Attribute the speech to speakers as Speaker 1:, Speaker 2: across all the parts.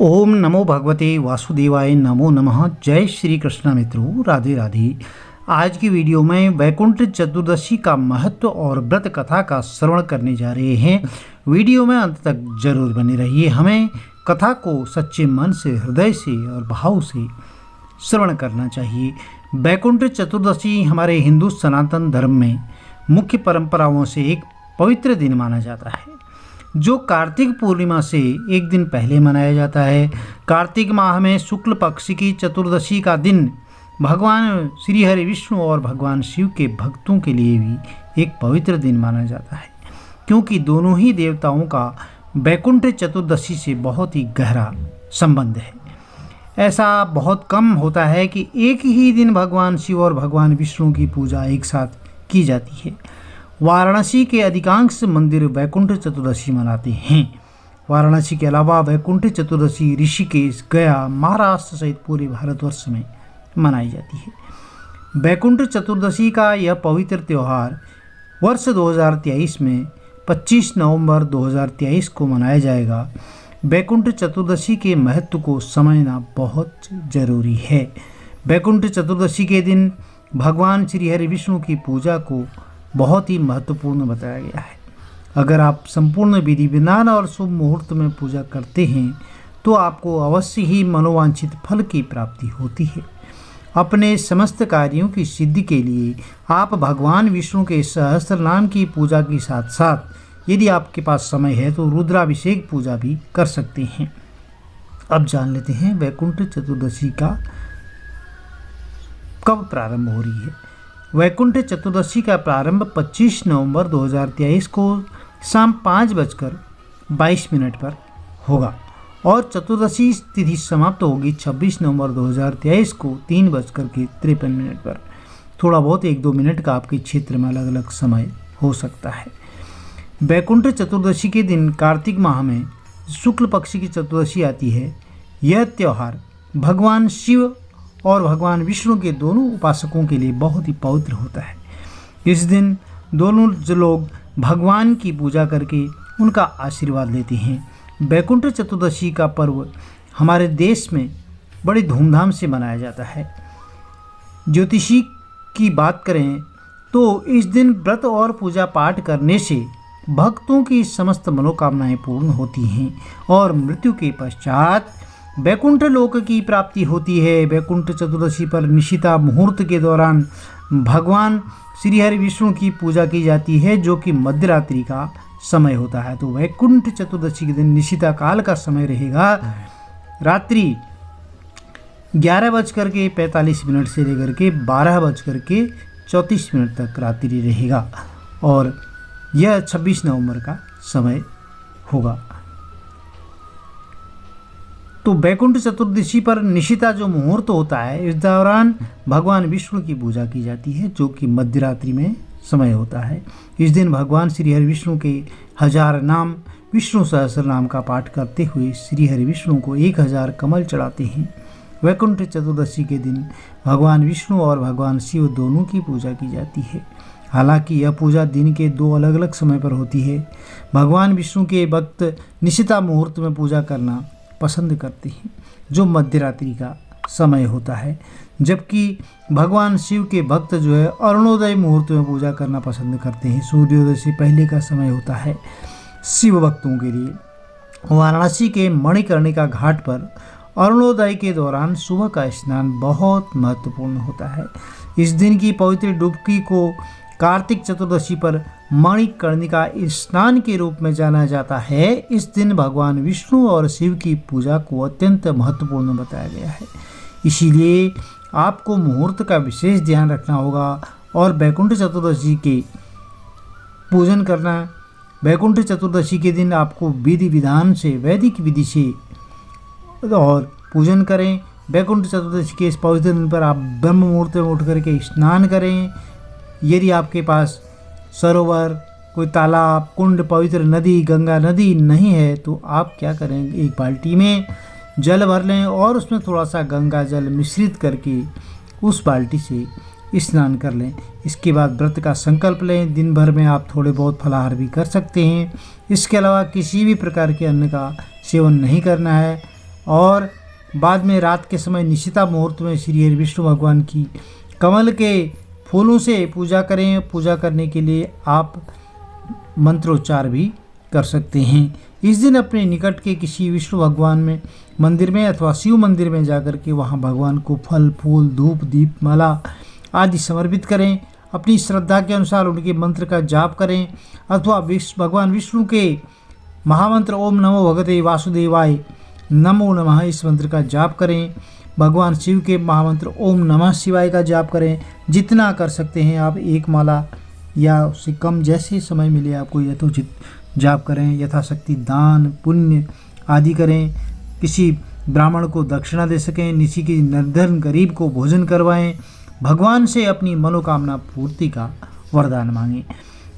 Speaker 1: ओम नमो भगवते वासुदेवाय नमो नमः। जय श्री कृष्ण मित्रों, राधे राधे। आज की वीडियो में वैकुंठ चतुर्दशी का महत्व और व्रत कथा का श्रवण करने जा रहे हैं। वीडियो में अंत तक जरूर बने रहिए। हमें कथा को सच्चे मन से, हृदय से और भाव से श्रवण करना चाहिए। वैकुंठ चतुर्दशी हमारे हिंदू सनातन धर्म में मुख्य परंपराओं से एक पवित्र दिन माना जाता है, जो कार्तिक पूर्णिमा से एक दिन पहले मनाया जाता है। कार्तिक माह में शुक्ल पक्ष की चतुर्दशी का दिन भगवान श्री हरि विष्णु और भगवान शिव के भक्तों के लिए भी एक पवित्र दिन माना जाता है, क्योंकि दोनों ही देवताओं का वैकुंठ चतुर्दशी से बहुत ही गहरा संबंध है। ऐसा बहुत कम होता है कि एक ही दिन भगवान शिव और भगवान विष्णु की पूजा एक साथ की जाती है। वाराणसी के अधिकांश मंदिर वैकुंठ चतुर्दशी मनाते हैं। वाराणसी के अलावा वैकुंठ चतुर्दशी ऋषिकेश, गया, महाराष्ट्र सहित पूरे भारतवर्ष में मनाई जाती है। वैकुंठ चतुर्दशी का यह पवित्र त्यौहार वर्ष 2023 में 25 नवंबर 2023 को मनाया जाएगा। वैकुंठ चतुर्दशी के महत्व को समझना बहुत जरूरी है। वैकुंठ चतुर्दशी के दिन भगवान श्री हरि विष्णु की पूजा को बहुत ही महत्वपूर्ण बताया गया है। अगर आप संपूर्ण विधि विधान और शुभ मुहूर्त में पूजा करते हैं तो आपको अवश्य ही मनोवांछित फल की प्राप्ति होती है। अपने समस्त कार्यों की सिद्धि के लिए आप भगवान विष्णु के सहस्त्र नाम की पूजा के साथ साथ यदि आपके पास समय है तो रुद्राभिषेक पूजा भी कर सकते हैं। अब जान लेते हैं वैकुंठ चतुर्दशी का कब प्रारंभ हो रही है। वैकुंठ चतुर्दशी का प्रारंभ 25 नवंबर 2023 को शाम 5:22 पर होगा और चतुर्दशी तिथि समाप्त होगी 26 नवंबर 2023 को 3:53 पर। थोड़ा बहुत 1-2 मिनट का आपके क्षेत्र में अलग अलग समय हो सकता है। वैकुंठ चतुर्दशी के दिन कार्तिक माह में शुक्ल पक्ष की चतुर्दशी आती है। यह त्यौहार भगवान शिव और भगवान विष्णु के दोनों उपासकों के लिए बहुत ही पवित्र होता है। इस दिन दोनों लोग भगवान की पूजा करके उनका आशीर्वाद लेते हैं। वैकुंठ चतुर्दशी का पर्व हमारे देश में बड़ी धूमधाम से मनाया जाता है। ज्योतिषी की बात करें तो इस दिन व्रत और पूजा पाठ करने से भक्तों की समस्त मनोकामनाएं पूर्ण होती हैं और मृत्यु के पश्चात वैकुंठ लोक की प्राप्ति होती है। वैकुंठ चतुर्दशी पर निशिता मुहूर्त के दौरान भगवान श्री हरि विष्णु की पूजा की जाती है, जो कि मध्यरात्रि का समय होता है। तो वैकुंठ चतुर्दशी के दिन निशिता काल का समय रहेगा रात्रि 11:45 से लेकर के 12:34 तक रात्रि रहेगा और यह 26 नवंबर का समय होगा। तो वैकुंठ चतुर्दशी पर निशिता जो मुहूर्त होता है, इस दौरान भगवान विष्णु की पूजा की जाती है, जो कि मध्यरात्रि में समय होता है। इस दिन भगवान श्री हरि विष्णु के 1000 नाम विष्णु सहस्त्र नाम का पाठ करते हुए श्री हरि विष्णु को 1000 कमल चढ़ाते हैं। वैकुंठ चतुर्दशी के दिन भगवान विष्णु और भगवान शिव दोनों की पूजा की जाती है। हालांकि यह पूजा दिन के 2 अलग अलग समय पर होती है। भगवान विष्णु के भक्त निशिता मुहूर्त में पूजा करना पसंद करते हैं, जो मध्यरात्रि का समय होता है, जबकि भगवान शिव के भक्त जो है अरुणोदय मुहूर्त में पूजा करना पसंद करते हैं। सूर्योदय से पहले का समय होता है शिव भक्तों के लिए। वाराणसी के मणिकर्णिका घाट पर अरुणोदय के दौरान सुबह का स्नान बहुत महत्वपूर्ण होता है। इस दिन की पवित्र डुबकी को कार्तिक चतुर्दशी पर मणिकर्णिका स्नान के रूप में जाना जाता है। इस दिन भगवान विष्णु और शिव की पूजा को अत्यंत महत्वपूर्ण बताया गया है, इसीलिए आपको मुहूर्त का विशेष ध्यान रखना होगा और वैकुंठ चतुर्दशी के पूजन करना। वैकुंठ चतुर्दशी के दिन आपको विधि विधान से, वैदिक विधि से और पूजन करें। वैकुंठ चतुर्दशी के इस पवित्र दिन पर आप ब्रह्म मुहूर्त में उठ करके स्नान करें। यदि आपके पास सरोवर, कोई तालाब, कुंड, पवित्र नदी, गंगा नदी नहीं है तो आप क्या करें, एक बाल्टी में जल भर लें और उसमें थोड़ा सा गंगा जल मिश्रित करके उस बाल्टी से स्नान कर लें। इसके बाद व्रत का संकल्प लें। दिन भर में आप थोड़े बहुत फलाहार भी कर सकते हैं। इसके अलावा किसी भी प्रकार के अन्न का सेवन नहीं करना है और बाद में रात के समय निशिता मुहूर्त में श्री हरि विष्णु भगवान की कमल के फूलों से पूजा करें। पूजा करने के लिए आप मंत्रोच्चार भी कर सकते हैं। इस दिन अपने निकट के किसी विष्णु भगवान में मंदिर में अथवा शिव मंदिर में जाकर के वहां भगवान को फल फूल धूप दीप माला आदि समर्पित करें। अपनी श्रद्धा के अनुसार उनके मंत्र का जाप करें अथवा भगवान विष्णु के महामंत्र ओम नमो भगवते वासुदेवाय नमो नमः इस मंत्र का जाप करें। भगवान शिव के महामंत्र ओम नमः शिवाय का जाप करें। जितना कर सकते हैं आप, एक माला या उससे कम, जैसे समय मिले आपको यथोचित जाप करें। यथाशक्ति दान पुण्य आदि करें। किसी ब्राह्मण को दक्षिणा दे सकें, किसी की निर्धन गरीब को भोजन करवाएं। भगवान से अपनी मनोकामना पूर्ति का वरदान मांगें।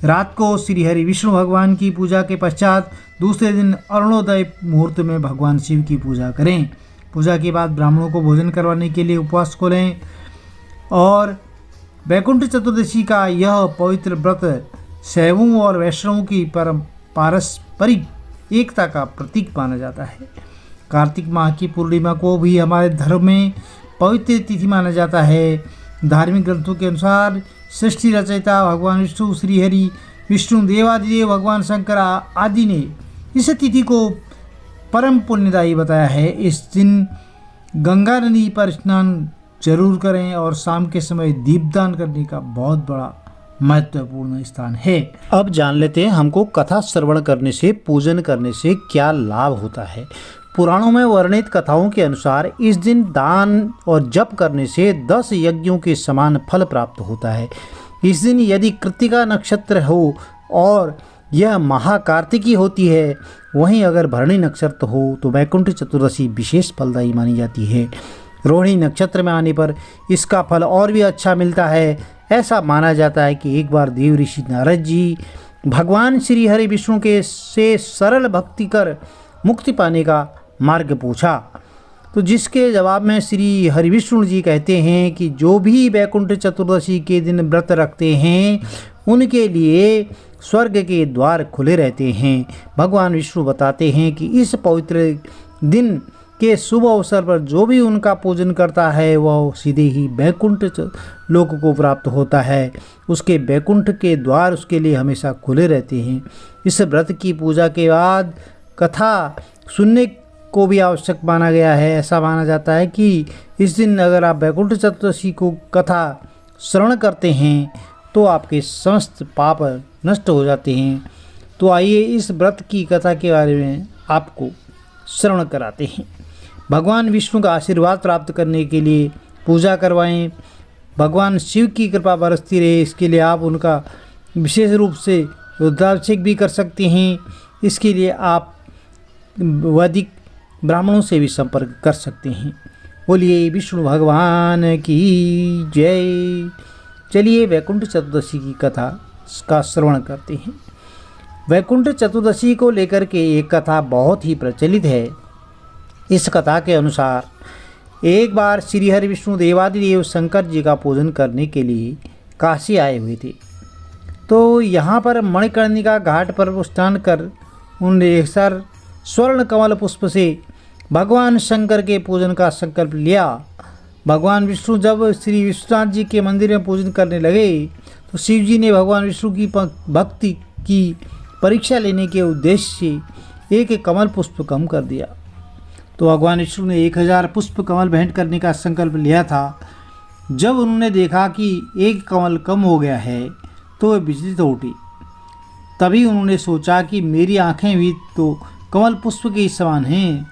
Speaker 1: रात को श्री हरि विष्णु भगवान की पूजा के पश्चात दूसरे दिन अरुणोदय मुहूर्त में भगवान शिव की पूजा करें। पूजा के बाद ब्राह्मणों को भोजन करवाने के लिए उपवास खोलें। और वैकुंठ चतुर्दशी का यह पवित्र व्रत शैवों और वैष्णवों की पारस्परिक एकता का प्रतीक माना जाता है। कार्तिक माह की पूर्णिमा को भी हमारे धर्म में पवित्र तिथि माना जाता है। धार्मिक ग्रंथों के अनुसार सृष्टि रचयिता भगवान विष्णु श्री हरि विष्णु देवादिदेव भगवान शंकर आदि ने इस तिथि को परम पुण्यदायी बताया है। इस दिन गंगा नदी पर स्नान जरूर करें और शाम के समय दीपदान करने का बहुत बड़ा महत्वपूर्ण स्थान है। अब जान लेते हैं हमको कथा श्रवण करने से, पूजन करने से क्या लाभ होता है। पुराणों में वर्णित कथाओं के अनुसार इस दिन दान और जप करने से 10 यज्ञों के समान फल प्राप्त होता है। इस दिन यदि कृत्तिका नक्षत्र हो और यह महाकार्तिकी होती है, वहीं अगर भरणी नक्षत्र हो तो वैकुंठ चतुर्दशी विशेष फलदायी मानी जाती है। रोहिणी नक्षत्र में आने पर इसका फल और भी अच्छा मिलता है। ऐसा माना जाता है कि एक बार देव ऋषि नारद जी भगवान श्री हरि विष्णु के से सरल भक्ति कर मुक्ति पाने का मार्ग पूछा, तो जिसके जवाब में श्री हरि विष्णु जी कहते हैं कि जो भी वैकुंठ चतुर्दशी के दिन व्रत रखते हैं उनके लिए स्वर्ग के द्वार खुले रहते हैं। भगवान विष्णु बताते हैं कि इस पवित्र दिन के शुभ अवसर पर जो भी उनका पूजन करता है वह सीधे ही वैकुंठ लोक को प्राप्त होता है। उसके वैकुंठ के द्वार उसके लिए हमेशा खुले रहते हैं। इस व्रत की पूजा के बाद कथा सुनने को भी आवश्यक माना गया है। ऐसा माना जाता है कि इस दिन अगर आप वैकुंठ चतुर्दशी को कथा श्रवण करते हैं तो आपके समस्त पाप नष्ट हो जाते हैं। तो आइए इस व्रत की कथा के बारे में आपको श्रवण कराते हैं। भगवान विष्णु का आशीर्वाद प्राप्त करने के लिए पूजा करवाएं। भगवान शिव की कृपा बरसती रहे, इसके लिए आप उनका विशेष रूप से रुद्राभिषेक भी कर सकते हैं। इसके लिए आप वैदिक ब्राह्मणों से भी संपर्क कर सकते हैं। बोलिए विष्णु भगवान की जय। चलिए वैकुंठ चतुर्दशी की कथा का श्रवण करते हैं। वैकुंठ चतुर्दशी को लेकर के एक कथा बहुत ही प्रचलित है। इस कथा के अनुसार एक बार श्री हरि विष्णु देवादिदेव शंकर जी का पूजन करने के लिए काशी आए हुए थे। तो यहाँ पर मणिकर्णिका घाट पर स्नान कर उन्होंने एक सार स्वर्ण कमल पुष्प से भगवान शंकर के पूजन का संकल्प लिया। भगवान विष्णु जब श्री विश्वनाथ जी के मंदिर में पूजन करने लगे तो शिव जी ने भगवान विष्णु की भक्ति की परीक्षा लेने के उद्देश्य से एक कमल पुष्प कम कर दिया। तो भगवान विष्णु ने 1000 पुष्प कमल भेंट करने का संकल्प लिया था। जब उन्होंने देखा कि एक कमल कम हो गया है तो वे विचलित हो उठी। तभी उन्होंने सोचा कि मेरी आँखें भी तो कमल पुष्प के समान हैं,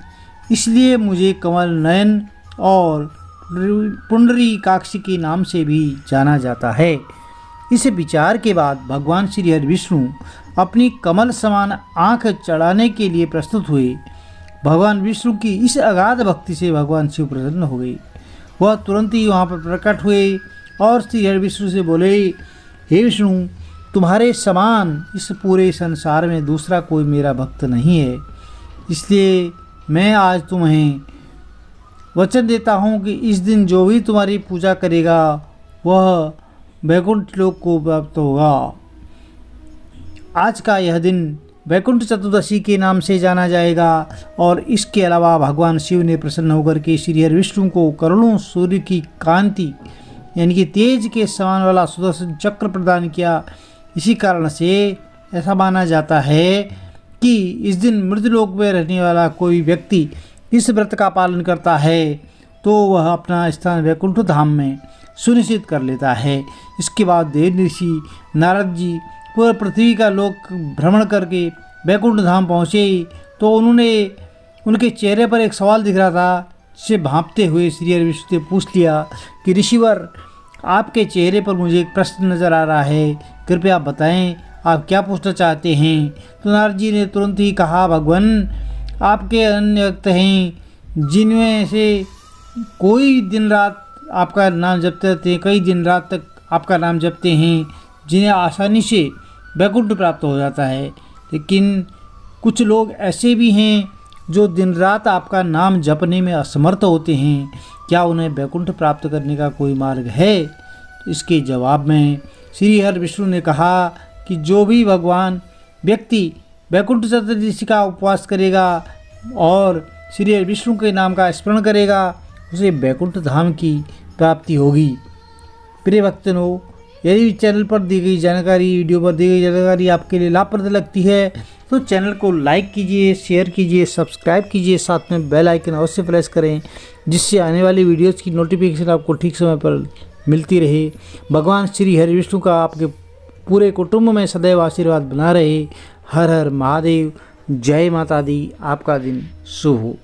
Speaker 1: इसलिए मुझे कमल नयन और पुंडरीकाक्ष के नाम से भी जाना जाता है। इस विचार के बाद भगवान श्री हरि विष्णु अपनी कमल समान आँख चढ़ाने के लिए प्रस्तुत हुए। भगवान विष्णु की इस अगाध भक्ति से भगवान शिव प्रसन्न हो गए। वह तुरंत ही वहाँ पर प्रकट हुए और श्री हरि विष्णु से बोले, हे विष्णु, तुम्हारे समान इस पूरे संसार में दूसरा कोई मेरा भक्त नहीं है, इसलिए मैं आज तुम्हें वचन देता हूँ कि इस दिन जो भी तुम्हारी पूजा करेगा वह वैकुंठ लोक को प्राप्त होगा। आज का यह दिन वैकुंठ चतुर्दशी के नाम से जाना जाएगा। और इसके अलावा भगवान शिव ने प्रसन्न होकर के श्री हरि विष्णु को करोड़ों सूर्य की कांति यानी कि तेज के समान वाला सुदर्शन चक्र प्रदान किया। इसी कारण से ऐसा माना जाता है कि इस दिन मृतलोक में रहने वाला कोई व्यक्ति इस व्रत का पालन करता है तो वह अपना स्थान वैकुंठ धाम में सुनिश्चित कर लेता है। इसके बाद देव ऋषि नारद जी पूरे पृथ्वी का लोक भ्रमण करके वैकुंठ धाम पहुँचे तो उनके चेहरे पर एक सवाल दिख रहा था, जिसे भांपते हुए श्री हरि विष्णु ने पूछ लिया कि ऋषिवर, आपके चेहरे पर मुझे एक प्रश्न नज़र आ रहा है, कृपया आप बताएं आप क्या पूछना चाहते हैं। तो नारद जी ने तुरंत ही कहा, भगवान आपके अन्य भक्त हैं जिनमें से कोई दिन रात आपका नाम जपते रहते हैं, कई दिन रात तक आपका नाम जपते हैं, जिन्हें आसानी से वैकुंठ प्राप्त हो जाता है। लेकिन कुछ लोग ऐसे भी हैं जो दिन रात आपका नाम जपने में असमर्थ होते हैं, क्या उन्हें वैकुंठ प्राप्त करने का कोई मार्ग है? तो इसके जवाब में श्री हरि विष्णु ने कहा कि जो भी भगवान व्यक्ति वैकुंठ चतुर्दशी का उपवास करेगा और श्री हरि विष्णु के नाम का स्मरण करेगा, उसे वैकुंठ धाम की प्राप्ति होगी। प्रिय भक्तों, यदि चैनल पर दी गई जानकारी, वीडियो पर दी गई जानकारी आपके लिए लाभप्रद लगती है तो चैनल को लाइक कीजिए, शेयर कीजिए, सब्सक्राइब कीजिए, साथ में बेल आइकन अवश्य प्रेस करें, जिससे आने वाली वीडियोज़ की नोटिफिकेशन आपको ठीक समय पर मिलती रहे। भगवान श्री हरि विष्णु का आपके पूरे कुटुंब में सदैव आशीर्वाद बना रहे। हर हर महादेव, जय माता दी। आपका दिन शुभ हो।